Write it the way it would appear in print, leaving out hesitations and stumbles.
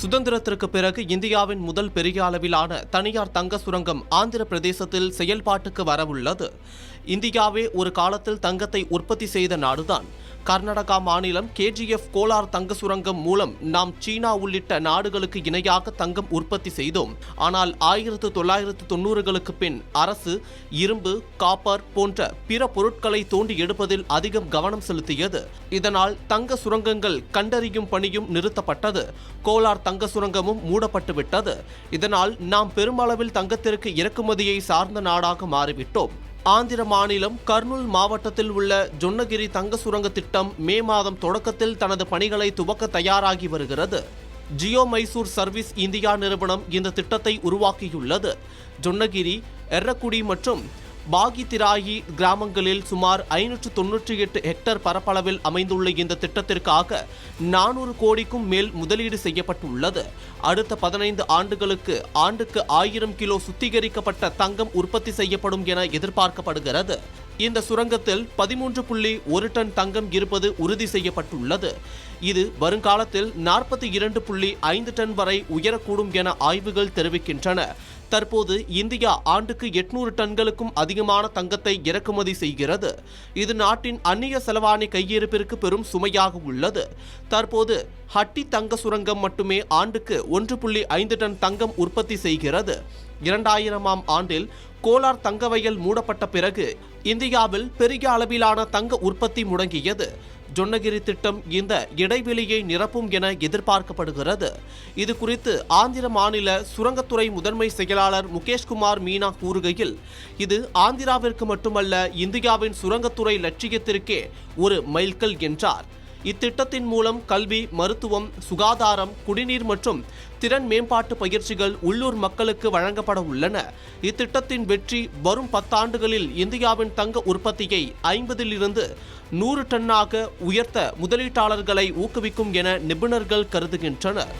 சுதந்திரத்திற்கு பிறகு இந்தியாவின் முதல் பெரிய அளவிலான தனியார் தங்க சுரங்கம் ஆந்திர பிரதேசத்தில் செயல்பாட்டுக்கு வரவுள்ளது. இந்தியாவே ஒரு காலத்தில் தங்கத்தை உற்பத்தி செய்த நாடுதான். கர்நாடகா மாநிலம் KGF கோலார் தங்க சுரங்கம் மூலம் நாம் சீனா உள்ளிட்ட நாடுகளுக்கு இணையாக தங்கம் உற்பத்தி செய்தோம். ஆனால் 1990களுக்கு பின் அரசு இரும்பு, காப்பர் போன்ற பிற பொருட்களை தோண்டி எடுப்பதில் அதிகம் கவனம் செலுத்தியது. இதனால் தங்க சுரங்கங்கள் கண்டறியும் பணியும் நிறுத்தப்பட்டது. கோலார் தங்க சுரங்கமும் மூடப்பட்டுவிட்டது. இதனால் நாம் பெருமளவில் தங்கத்திற்கு இறக்குமதியை சார்ந்த நாடாக மாறிவிட்டோம். ஆந்திர மாநிலம் கர்னூல் மாவட்டத்தில் உள்ள ஜொன்னகிரி தங்க சுரங்க திட்டம் மே மாதம் தொடக்கத்தில் தனது பணிகளை துவக்க தயாராகி வருகிறது. ஜியோ மைசூர் சர்வீஸ் இந்தியா நிறுவனம் இந்த திட்டத்தை உருவாக்கியுள்ளது. ஜொன்னகிரி, எர்ரக்குடி மற்றும் பாகித்திராயி கிராமங்களில் சுமார் 598 ஹெக்டேர் பரப்பளவில் அமைந்துள்ள இந்த திட்டத்திற்காக 400 கோடிக்கும் மேல் முதலீடு செய்யப்பட்டுள்ளது. அடுத்த 15 ஆண்டுகளுக்கு ஆண்டுக்கு 1000 கிலோ சுத்திகரிக்கப்பட்ட தங்கம் உற்பத்தி செய்யப்படும் என எதிர்பார்க்கப்படுகிறது. இந்த சுரங்கத்தில் 13.1 டன் தங்கம் இருப்பது உறுதி செய்யப்பட்டுள்ளது. இது வருங்காலத்தில் 42.5 டன் வரை உயரக்கூடும் என ஆய்வுகள் தெரிவிக்கின்றன. தற்போது இந்தியா ஆண்டுக்கு 800 டன்களுக்கும் அதிகமான தங்கத்தை இறக்குமதி செய்கிறது. இது நாட்டின் அந்நிய செலவாணி கையிருப்பிற்கு பெரும் சுமையாக உள்ளது. தற்போது ஹட்டி தங்க சுரங்கம் மட்டுமே ஆண்டுக்கு 1.5 டன் தங்கம் உற்பத்தி செய்கிறது. 2000ஆம் ஆண்டில் கோலார் தங்க வயல் மூடப்பட்ட பிறகு இந்தியாவில் பெரிய அளவிலான தங்க உற்பத்தி முடங்கியது. ஜொன்னகிரி திட்டம் இந்த இடைவெளியை நிரப்பும் என எதிர்பார்க்கப்படுகிறது. இது குறித்து ஆந்திர மாநில சுரங்கத்துறை முதன்மை செயலாளர் முகேஷ்குமார் மீனா கூறுகையில், இது ஆந்திராவிற்கு மட்டுமல்ல, இந்தியாவின் சுரங்கத்துறை லட்சியத்திற்கே ஒரு மைல்கல் என்றார். இத்திட்டத்தின் மூலம் கல்வி, மருத்துவம், சுகாதாரம், குடிநீர் மற்றும் திறன் மேம்பாட்டு பயிற்சிகள் உள்ளூர் மக்களுக்கு வழங்கப்பட உள்ளன. இத்திட்டத்தின் வெற்றி வரும் 10 ஆண்டுகளில் இந்தியாவின் தங்க உற்பத்தியை 50லிருந்து 100 டன்னாக உயர்த்த முதலீட்டாளர்களை ஊக்குவிக்கும் என நிபுணர்கள் கருதுகின்றனர்.